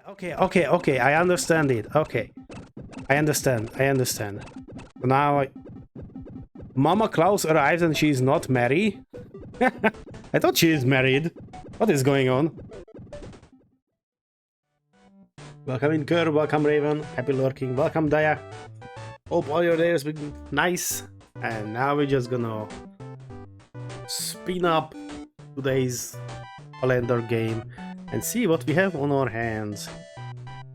Okay, I understand it. Okay. I understand. Now Mama Claus arrives and she's not married. I thought she is married. What is going on? Welcome in, Kerr. Welcome, Raven. Happy lurking. Welcome, Daya. Hope all your days been nice. And now we're just gonna spin up today's calendar game and see what we have on our hands.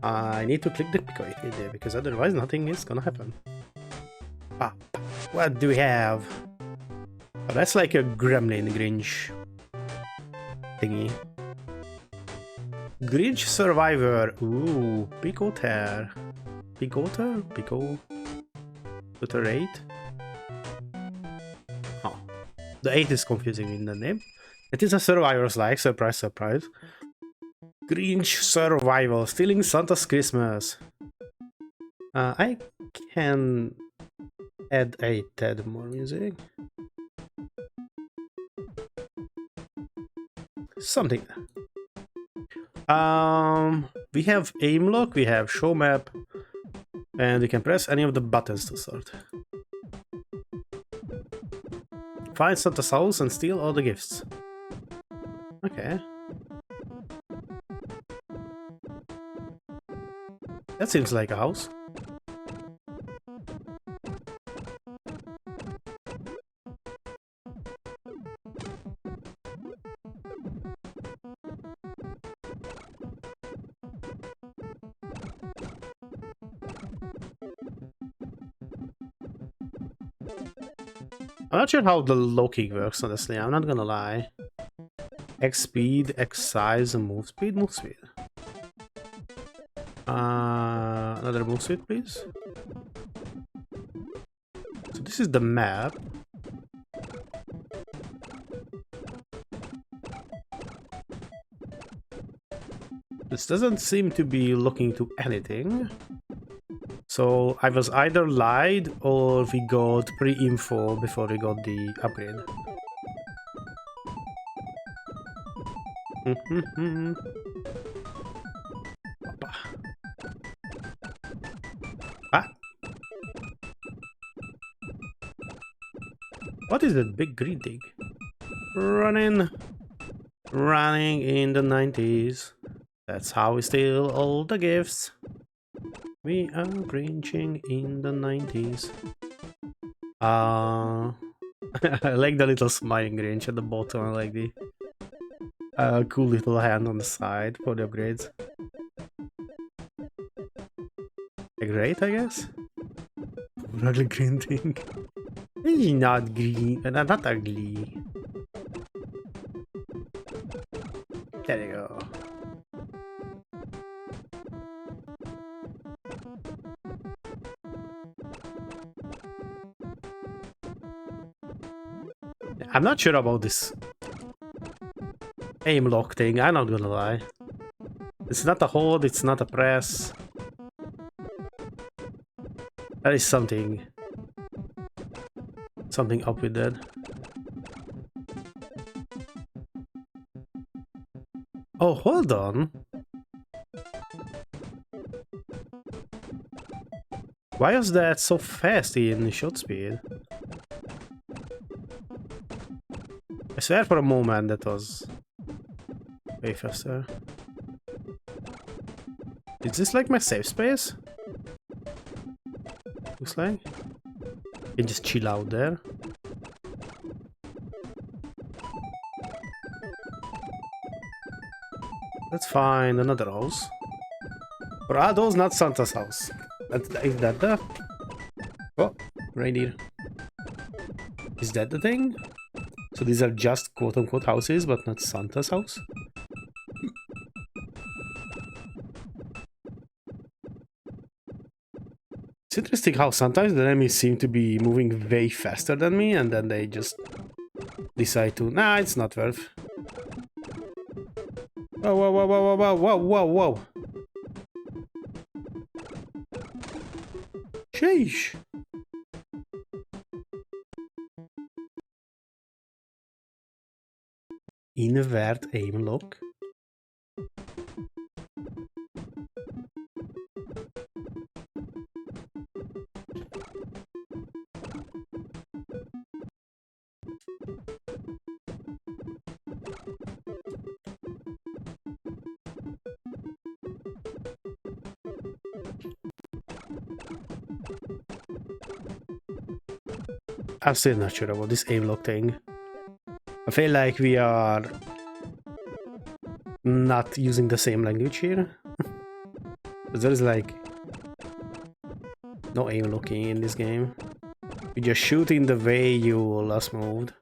I need to click the PICO-8 there because otherwise nothing is gonna happen. What do we have? Oh, that's like a gremlin Grinch thingy. Grinch Survivor. Ooh, PICO-8. PICO-8? Oh, the 8 is confusing in the name. It is a survivor's like, surprise, surprise. Grinch Survival, stealing Santa's Christmas. I can add a tad more music. Something. We have aim lock, we have show map, and we can press any of the buttons to start. Find Santa's house and steal all the gifts. Okay. That seems like a house. I'm not sure how the locking works, honestly, I'm not gonna lie. X speed, X size, and move speed, move speed. Another move speed, please. So this is the map. This doesn't seem to be looking to anything. So I was either lied or we got pre-info before we got the upgrade. Ah! What is that big green thing? Running in the 90s. That's how we steal all the gifts. We are Grinching in the 90s. I like the little smiling Grinch at the bottom. I like the cool little hand on the side for the upgrades. Great, I guess. Ugly green thing. It's not green, not ugly. There you go. I'm not sure about this aim lock thing, I'm not gonna lie. It's not a hold, it's not a press. There is something up with that. Oh, hold on. Why is that so fast in shot speed? I swear for a moment that was way faster. Is this like my safe space? Looks like. You can just chill out there. Let's find another house. Or are those not Santa's house? Is that the... Oh, reindeer. Is that the thing? So these are just quote-unquote houses, but not Santa's house? It's interesting how sometimes the enemies seem to be moving way faster than me, and then they just decide to... Nah, it's not worth. Whoa, whoa, whoa, whoa, whoa, whoa, whoa, whoa. Sheesh. Invert aim lock. I'm still not sure about this aim lock thing. I feel like we are not using the same language here. There is like no aim locking in this game. You just shoot in the way you last moved.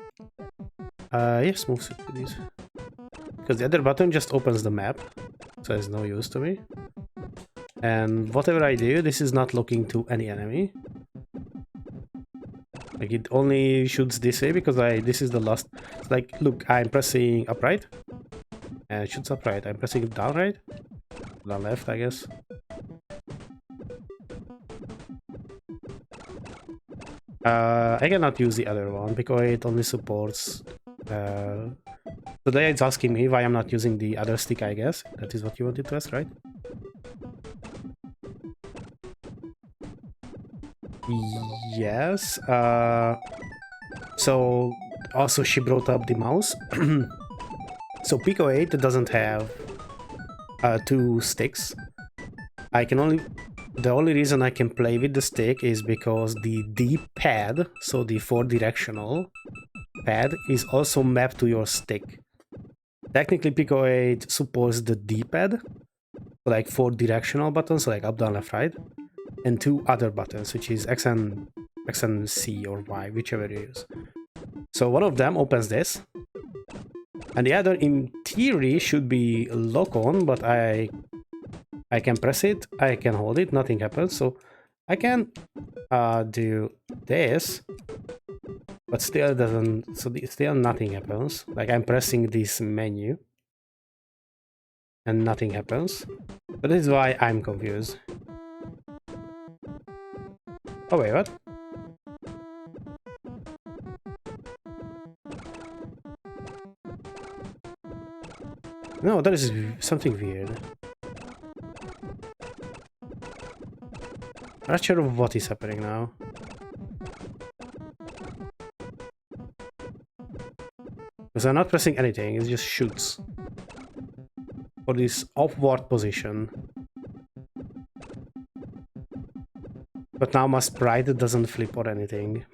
Yes, move to these. Because the other button just opens the map, so it's no use to me. And whatever I do, this is not looking to any enemy. Like it only shoots this way because this is the last. It's like, look, I'm pressing upright, and it shoots upright. I'm pressing down right, down left, I guess. I cannot use the other one because it only supports. Today it's asking me why I'm not using the other stick. I guess that is what you wanted to ask, right? Yes. So also she brought up the mouse. So PICO-8 doesn't have 2 sticks. The only reason I can play with the stick is because the D-pad, so the 4-directional pad, is also mapped to your stick. Technically PICO-8 supports the D-pad, like 4 directional buttons, like up, down, left, right, and 2 other buttons, which is X and C or Y, whichever you use. So one of them opens this, and the other in theory should be lock on, but I can press it, I can hold it, nothing happens. So I can do this, but still doesn't. So still nothing happens. Like I'm pressing this menu, and nothing happens. But this is why I'm confused. Oh wait, what? No, that is something weird. I'm not sure of what is happening now. Because I'm not pressing anything, it just shoots. For this upward position. But now my sprite doesn't flip or anything.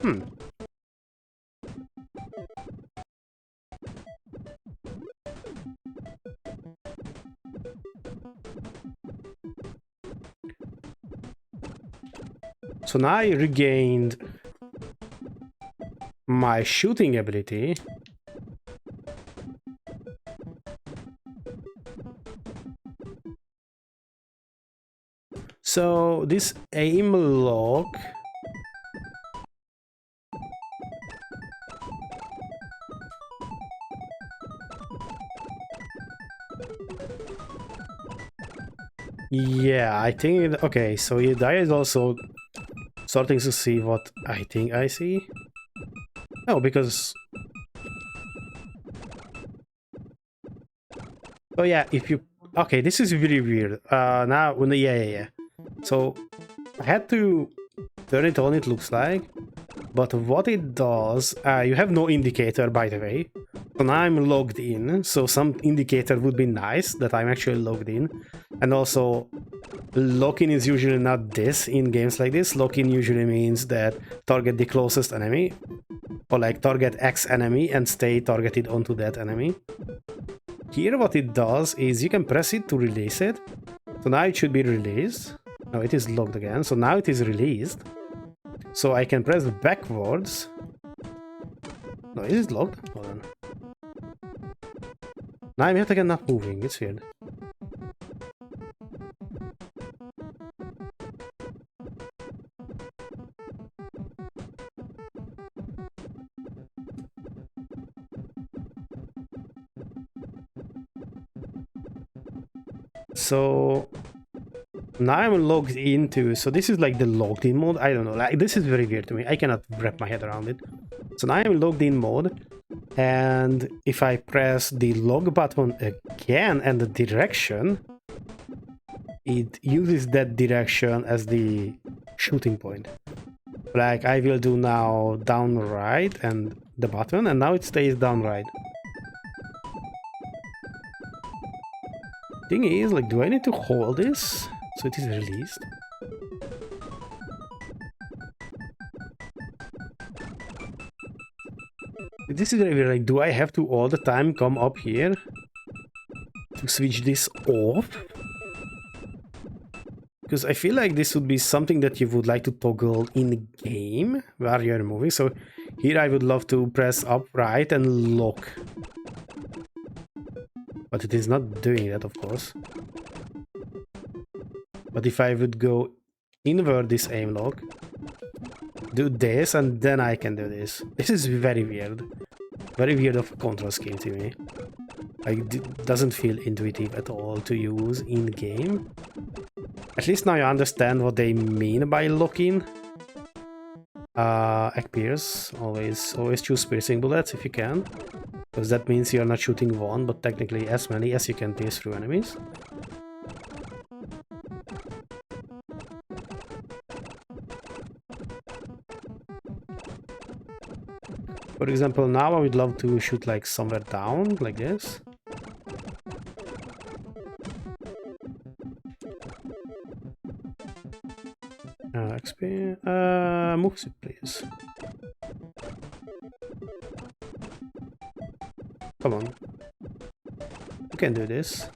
So now I regained my shooting ability. So this aim lock yeah, I think okay, so that is also starting to see what I think I see. No, because oh yeah, if you okay, this is really weird. Now when yeah. So I had to turn it on, it looks like, but what it does, you have no indicator, by the way. So now I'm logged in, so some indicator would be nice that I'm actually logged in. And also, lock-in is usually not this in games like this. Lock-in usually means that target the closest enemy, or like target X enemy and stay targeted onto that enemy. Here what it does is you can press it to release it. So now it should be released. No, it is locked again, so now it is released. So I can press backwards. No, is it locked? Hold on. Now I'm yet again not moving, it's weird. So now I'm logged into, so this is like the logged in mode. I don't know, like this is very weird to me. I cannot wrap my head around it. So now I'm logged in mode, and if I press the log button again and the direction, it uses that direction as the shooting point. Like I will do now down right and the button, and now it stays down right. Thing is, like, do I need to hold this so it is released? This is very weird. Like, do I have to all the time come up here to switch this off? Because I feel like this would be something that you would like to toggle in game while you're moving. So here I would love to press up right and lock. But it is not doing that, of course. But if I would go invert this aim lock, do this, and then I can do this. This is very weird. Very weird of a control scheme to me. Like, it doesn't feel intuitive at all to use in game. At least now you understand what they mean by locking. Egg pierce. Always choose piercing bullets if you can. Because that means you're not shooting one, but technically as many as you can pierce through enemies. For example, now I would love to shoot like somewhere down, like this. XP, move it, please. Come on. You can do this.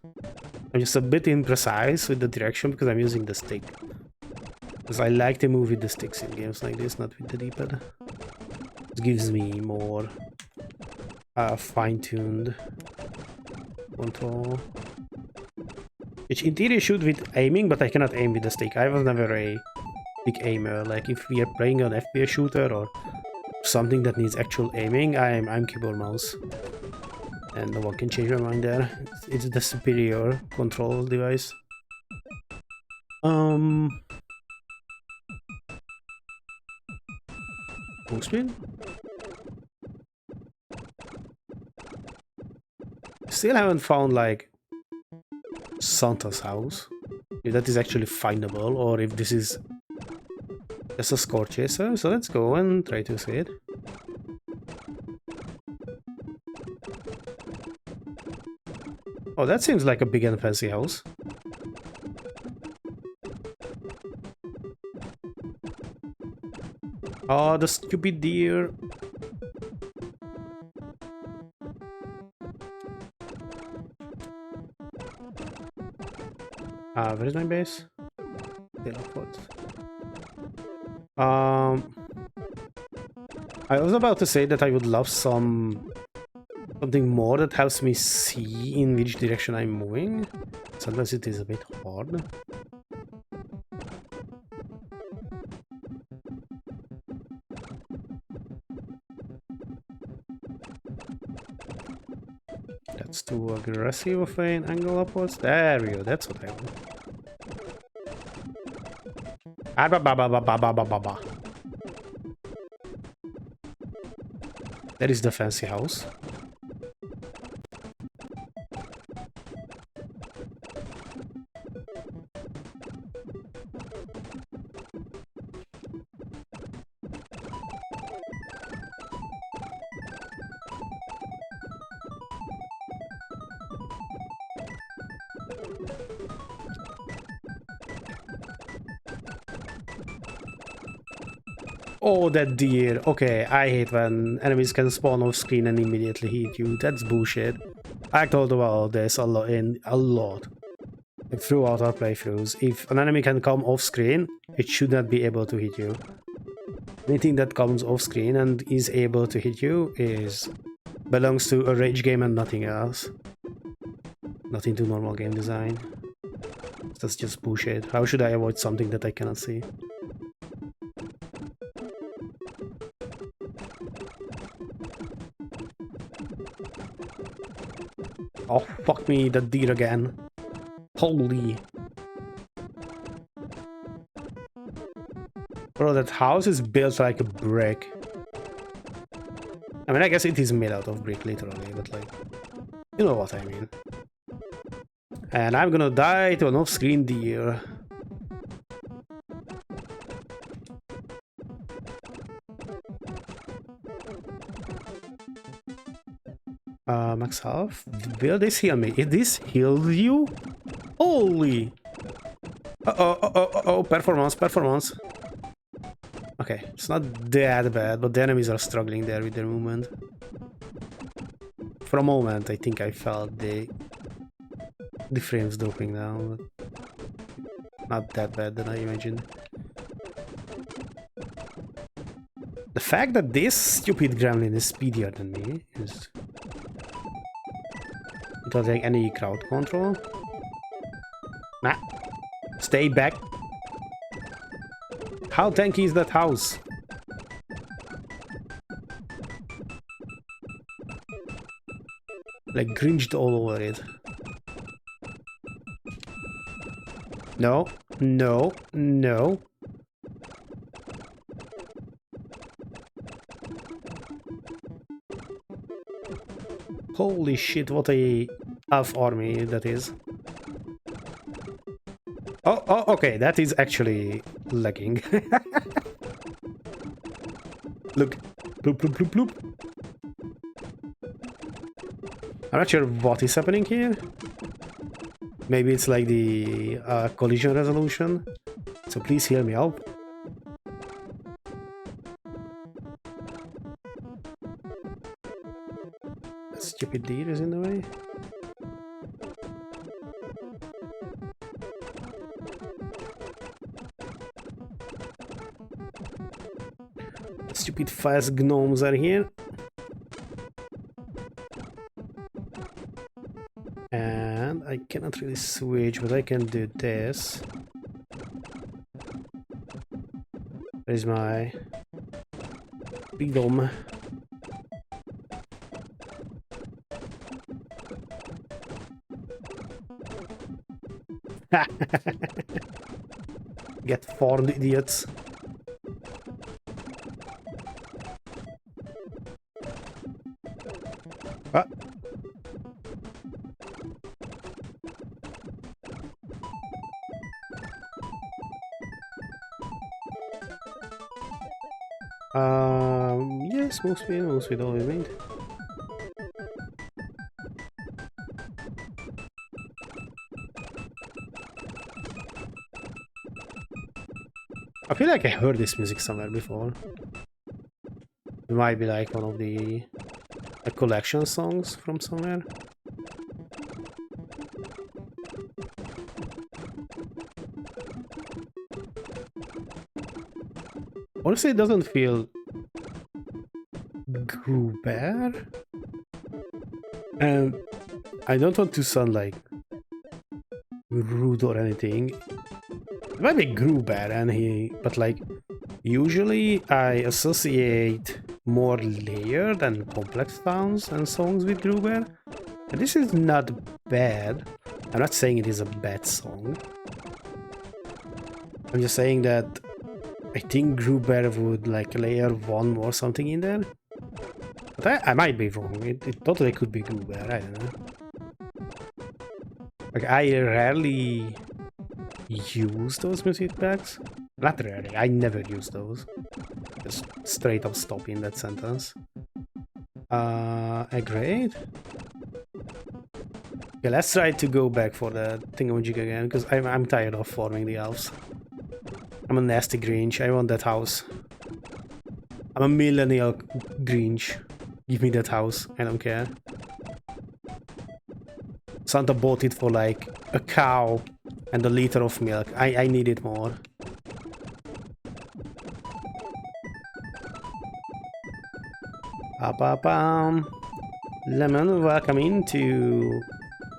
I'm just a bit imprecise with the direction because I'm using the stick. Because I like to move with the sticks in games like this, not with the D-pad. It gives me more fine-tuned control. Which in theory should with aiming, but I cannot aim with the stick. I was never a big aimer. Like if we are playing an FPS shooter or something that needs actual aiming, I'm keyboard mouse. And no one can change my mind there. It's the superior control device. Move speed? Still haven't found like Santa's house. If that is actually findable or if this is just a score chaser. So let's go and try to see it. Oh, that seems like a big and fancy house. Oh, the stupid deer. Where is my base? I was about to say that I would love something more that helps me see in which direction I'm moving. Sometimes it is a bit hard. That's too aggressive of an angle upwards. There we go, that's what I want. That is the fancy house. Oh, that deer. Okay, I hate when enemies can spawn off screen and immediately hit you. That's bullshit. I told about this a lot throughout our playthroughs. If an enemy can come off screen, it should not be able to hit you. Anything that comes off screen and is able to hit you belongs to a rage game and nothing else. Nothing to normal game design. That's just bullshit. How should I avoid something that I cannot see? Oh, fuck me, the deer again. Holy. Bro, that house is built like a brick. I mean, I guess it is made out of brick, literally, but like... You know what I mean. And I'm gonna die to an off-screen deer. Max health? Will this heal me? If this heals you? Holy! Performance. Okay, it's not that bad, but the enemies are struggling there with their movement. For a moment, I think I felt the frames dropping down, but not that bad than I imagined. The fact that this stupid gremlin is speedier than me is... without like any crowd control. Nah. Stay back. How tanky is that house? Like Grinched all over it. No, no, no. Holy shit, what a elf army that is. Oh, okay, that is actually lagging. Look, bloop, bloop, bloop, bloop. I'm not sure what is happening here. Maybe it's like the collision resolution. So please heal me out. That stupid deer is in the way. Stupid fast gnomes are here. And I cannot really switch, but I can do this. There's my freedom. Get formed, idiots. Ah. Yes, move speed always made. I feel like I heard this music somewhere before. It might be like one of the collection songs from somewhere. Honestly, it doesn't feel Gruber. And I don't want to sound like rude or anything. It might be Gruber and but like usually I associate more layered and complex sounds and songs with Gruber. And this is not bad. I'm not saying it is a bad song. I'm just saying that I think Gruber would like layer one more something in there. But I might be wrong. It totally could be Gruber. I don't know. Like I rarely use those music packs. Not rarely. I never use those. Just straight up stop in that sentence. Agreed. Okay, let's try to go back for the thingamajig again, because I'm tired of forming the elves. I'm a nasty Grinch. I want that house. I'm a millennial Grinch. Give me that house. I don't care. Santa bought it for like a cow and a liter of milk. I need it more. Lemon, welcome into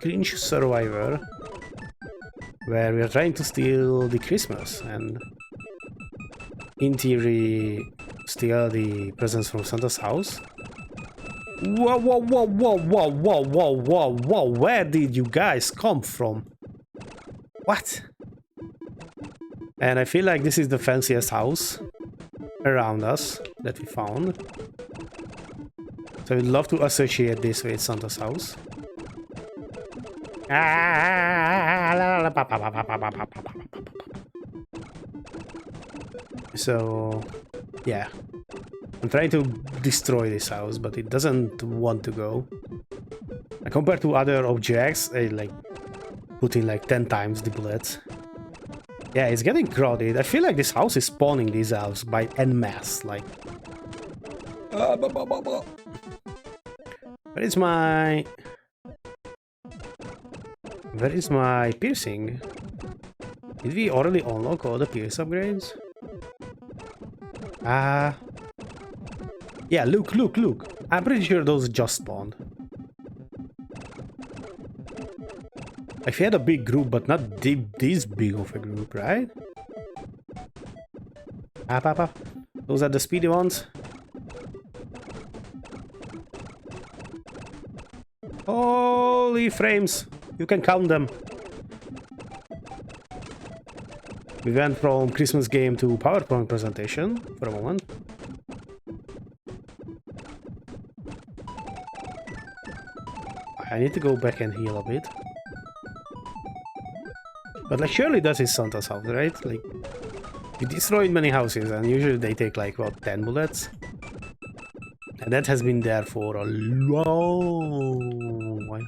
Grinch Survivor, where we are trying to steal the Christmas and in theory steal the presents from Santa's house. Whoa, whoa, whoa, whoa, whoa, whoa, whoa, whoa, whoa, where did you guys come from? What? And I feel like this is the fanciest house around us that we found. So I'd love to associate this with Santa's house. So, yeah. I'm trying to destroy this house, but it doesn't want to go. And compared to other objects, I like put in like 10 times the bullets. Yeah, it's getting crowded. I feel like this house is spawning these elves by en masse, like... Where is my... Where is my piercing? Did we already unlock all the pierce upgrades? Yeah, look. I'm pretty sure those just spawned. Like, we had a big group, but not this big of a group, right? Up. Those are the speedy ones. Holy frames! You can count them. We went from Christmas game to PowerPoint presentation for a moment. I need to go back and heal a bit. But like, surely that is Santa's house, right? Like, we destroyed many houses and usually they take like, what, 10 bullets? And that has been there for a long while.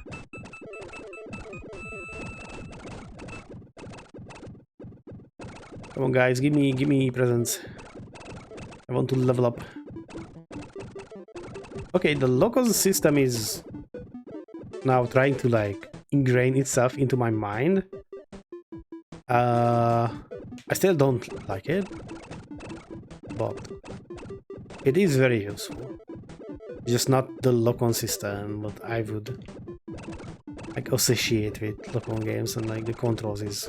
Come on, guys, give me presents. I want to level up. Okay, the local system is now trying to like ingrain itself into my mind. I still don't like it, but it is very useful. Just not the lock-on system, but I would like associate with lock-on games, and like the controls is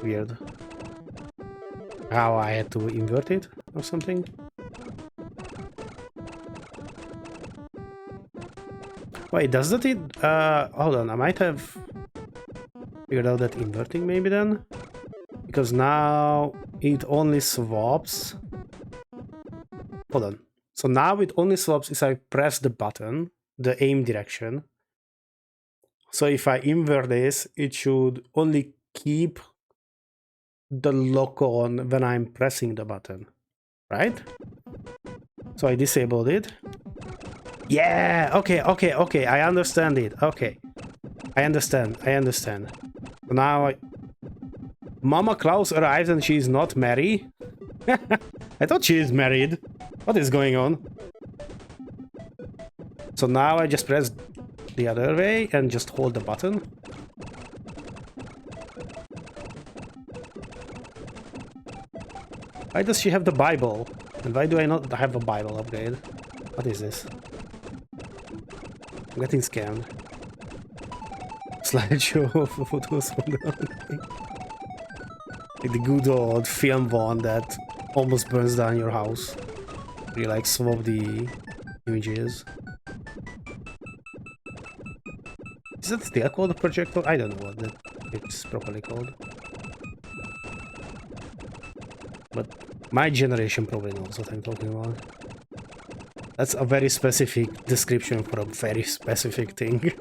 weird. How I had to invert it or something. Wait, does that it? Hold on, I might have figured out that inverting maybe then, because now it only swaps. Hold on. So now it only swaps if I press the button, the aim direction. So if I invert this, it should only keep the lock on when I'm pressing the button, right? So I disabled it. Yeah, okay, I understand it. Okay, I understand. So now Mama Claus arrives and she's not married. I thought she is married. What is going on? So now I just press the other way and just hold the button. Why does she have the Bible? And why do I not have a Bible upgrade? What is this? I'm getting scammed. Slideshow of photos from the like the good old film one that almost burns down your house. You like swap the images. Is that still called a projector? I don't know what it's properly called. But my generation probably knows what I'm talking about. That's a very specific description for a very specific thing.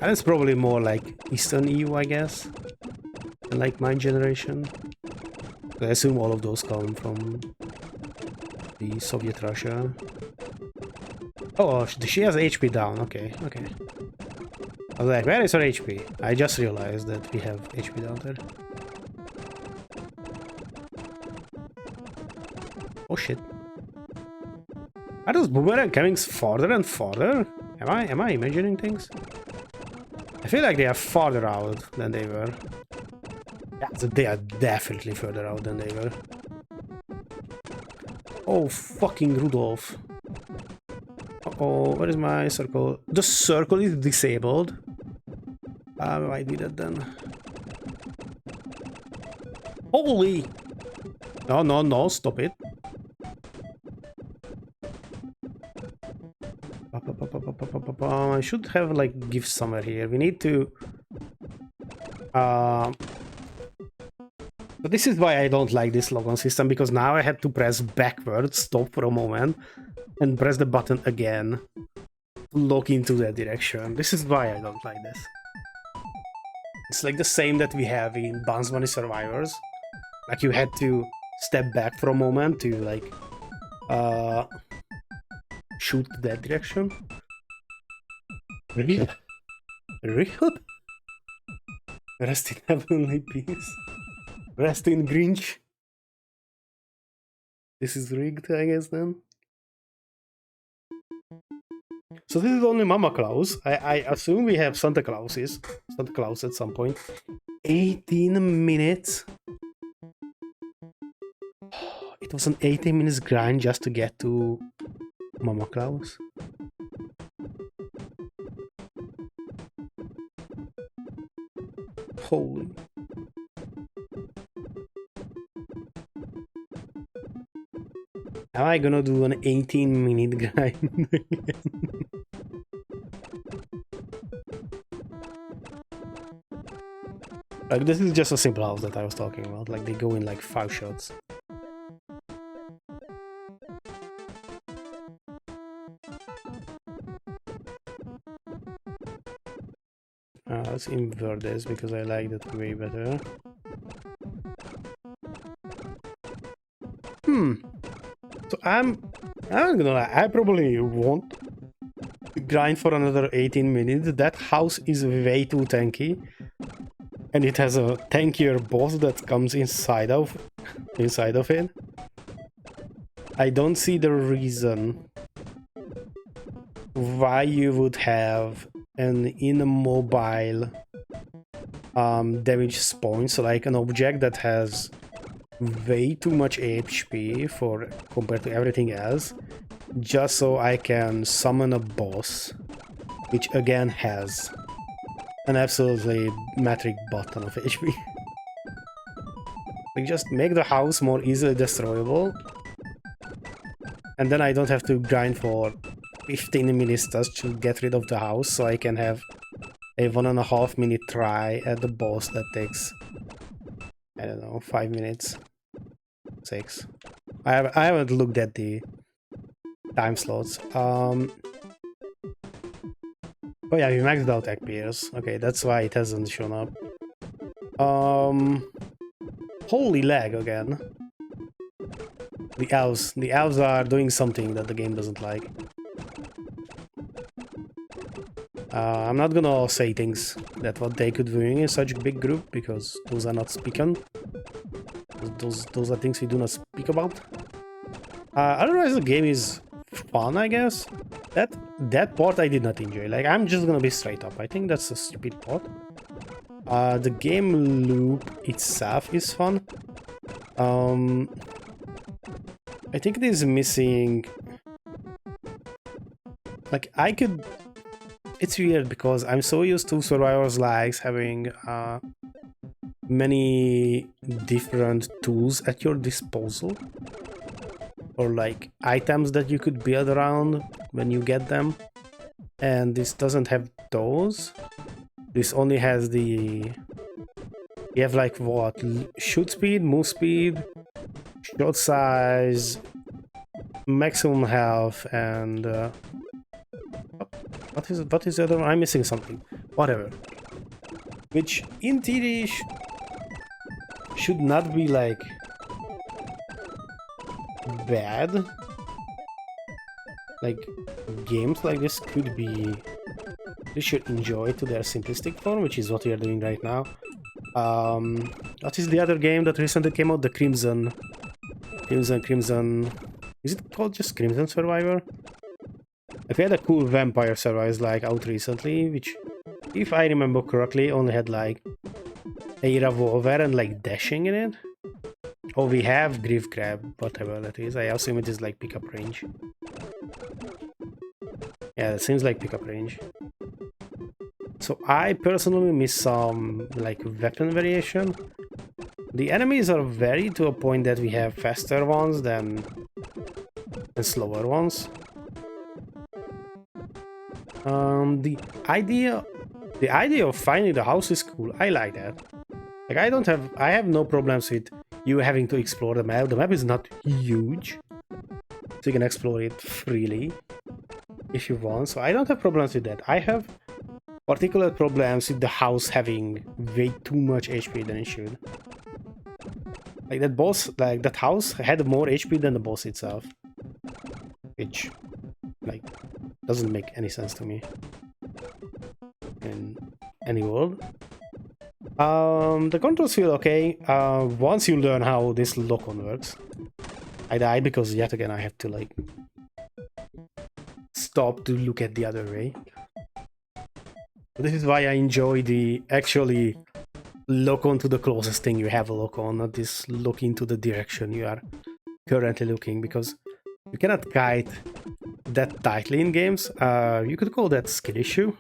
And it's probably more like Eastern EU, I guess, than like my generation. I assume all of those come from the Soviet Russia. Oh, she has HP down. Okay. I was like, where is her HP? I just realized that we have HP down there. Oh shit. Are those boomerang coming farther and farther? Am I imagining things? I feel like they are farther out than they were. Yeah, so they are definitely further out than they were. Oh, fucking Rudolph. Uh-oh, where is my circle? The circle is disabled. I might be that then. Holy! No, stop it. I should have like gifts somewhere here. We need to but this is why I don't like this logon system, because now I had to press backwards, stop for a moment, and press the button again to look into that direction. This is why I don't like this. It's like the same that we have in Bugs Bunny Survivors. Like you had to step back for a moment to like shoot that direction. Really? Rest in heavenly peace. Rest in Grinch. This is rigged, I guess, then. So this is only Mama Claus. I assume we have Santa Claus at some point. 18 minutes? It was an 18 minutes grind just to get to Mama Claus. Holy. Am I gonna do an 18-minute grind again? Like, this is just a simple house that I was talking about. Like, they go in like 5 shots. Let's invert this because I like that way better. So I'm not gonna lie, I probably won't grind for another 18 minutes. That house is way too tanky. And it has a tankier boss that comes inside of it. I don't see the reason why you would have an immobile damage spawn, so like an object that has way too much HP compared to everything else, just so I can summon a boss, which again has an absolutely metric button of HP. Like, just make the house more easily destroyable, and then I don't have to grind for 15 minutes just to get rid of the house, so I can have a 1.5 minute try at the boss that takes, I don't know, 5 minutes. 6. I haven't looked at the time slots. Oh yeah, we maxed out egg pairs. Okay, that's why it hasn't shown up. Holy lag again. The elves are doing something that the game doesn't like. I'm not gonna say things that what they could be doing in such a big group, because those are not spoken. Those are things we do not speak about. Otherwise, the game is fun, I guess. That part I did not enjoy. Like, I'm just gonna be straight up. I think that's a stupid part. The game loop itself is fun. I think it is missing. Like, it's weird because I'm so used to Survivor's Lives having many different tools at your disposal, or like items that you could build around when you get them, and this doesn't have those. This only has you have like what? Shoot speed, move speed, shot size, maximum health, and what is the other one? I'm missing something. Whatever. Which in theory should not be like bad. Like, games like this could be, you should enjoy to their simplistic form, which is what we are doing right now. What is the other game that recently came out? The Crimson. Is it called just Crimson Survivor? Like, we had a cool vampire survivors like out recently, which, if I remember correctly, only had like a revolver and like dashing in it. Oh, we have Grief Crab, whatever that is. I assume it is like pickup range. Yeah, it seems like pickup range. So I personally miss some like weapon variation. The enemies are varied to a point that we have faster ones than slower ones. The idea of finding the house is cool. I like that. Like, I have no problems with you having to explore the map. The map is not huge, so you can explore it freely if you want. So I don't have problems with that. I have particular problems with the house having way too much HP than it should. Like, that boss, like that house had more HP than the boss itself, which like doesn't make any sense to me in any world. The controls feel okay once you learn how this lock-on works. I died because yet again I have to like stop to look at the other way. This is why I enjoy the actually look onto the closest thing you have a look on, not this look into the direction you are currently looking, because you cannot kite that tightly in games. You could call that skill issue.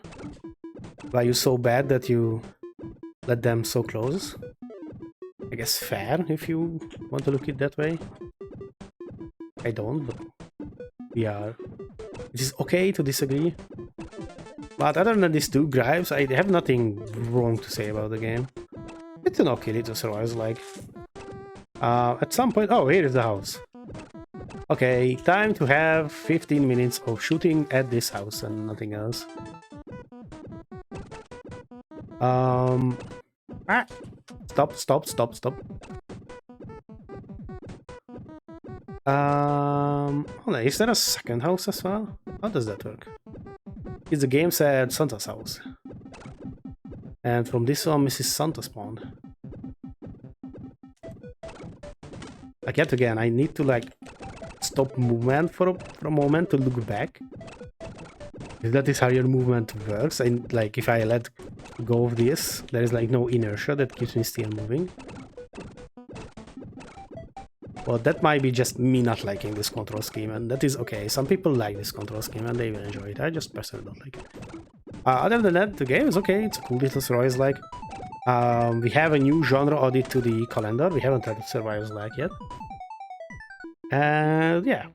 Why you're so bad that you let them so close. I guess fair if you want to look it that way. I don't, but we are. It is okay to disagree. But other than these two gripes, I have nothing wrong to say about the game. It's an okay little survival like. At some point, oh, here is the house. Okay, time to have 15 minutes of shooting at this house and nothing else. Stop. Hold on, is there a second house as well? How does that work? Is the game said Santa's house. And from this one, Mrs. Santa spawned. Like yet again, I need to like stop movement for a moment to look back. If that is how your movement works, and like if I let go of this, there is like no inertia that keeps me still moving. Well, that might be just me not liking this control scheme, and that is okay. Some people like this control scheme and they will enjoy it. I just personally don't like it. Other than that, the game is okay. It's a cool little survival like. We have a new genre added to the calendar. We haven't had survival like yet. And yeah,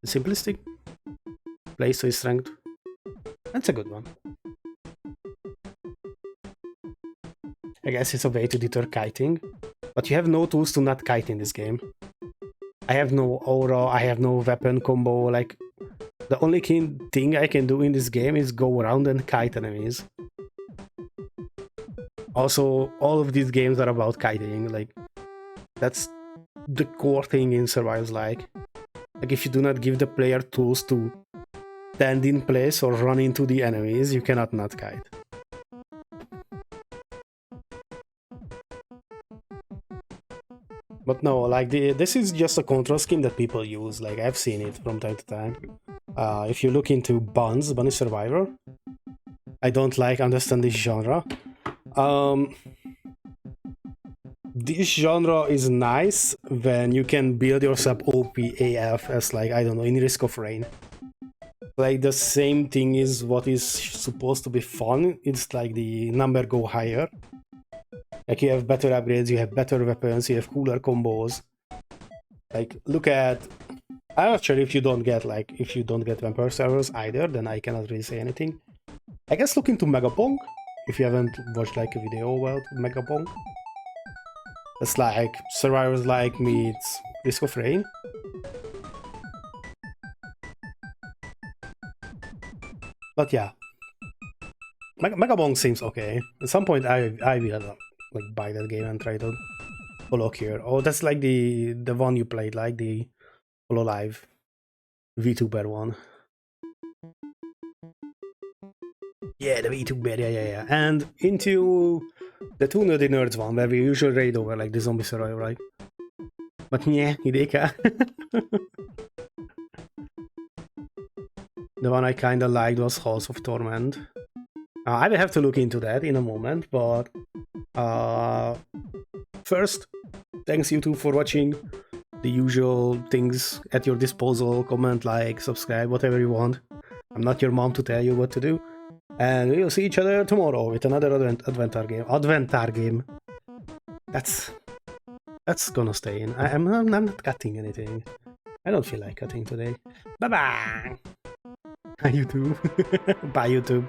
simplistic, plays to his strength. That's a good one. I guess it's a way to deter kiting, but you have no tools to not kite in this game. I have no aura, I have no weapon combo, like the only thing I can do in this game is go around and kite enemies. Also, all of these games are about kiting, like that's the core thing in survivals like if you do not give the player tools to stand in place or run into the enemies, you cannot not kite. But no, like this is just a control scheme that people use, like I've seen it from time to time. If you look into Bunny Survivor, I don't like understand this genre. This genre is nice when you can build yourself OP AF as like, I don't know, in Risk of Rain. Like the same thing is what is supposed to be fun, it's like the number go higher. Like you have better upgrades, you have better weapons, you have cooler combos. Like look at, I'm not sure if you don't get vampire servers either, then I cannot really say anything. I guess look into Megapong, if you haven't watched like a video about Megapong. It's like survivors like meets Risk of Rain. But yeah, Megapong seems okay. At some point I will like buy that game and try to follow here. Oh, that's like the one you played, like the Hololive VTuber one. Yeah, the VTuber, yeah. And into the Two Nerdy Nerds one, where we usually raid over like the zombie survival, right? But yeah, idéka. The one I kinda liked was Halls of Torment. I will have to look into that in a moment, but first, thanks YouTube for watching. The usual things at your disposal, comment, like, subscribe, whatever you want. I'm not your mom to tell you what to do. And we'll see each other tomorrow with another Adventar game. That's gonna stay in. I'm not cutting anything. I don't feel like cutting today. Bye bye. YouTube. Bye YouTube.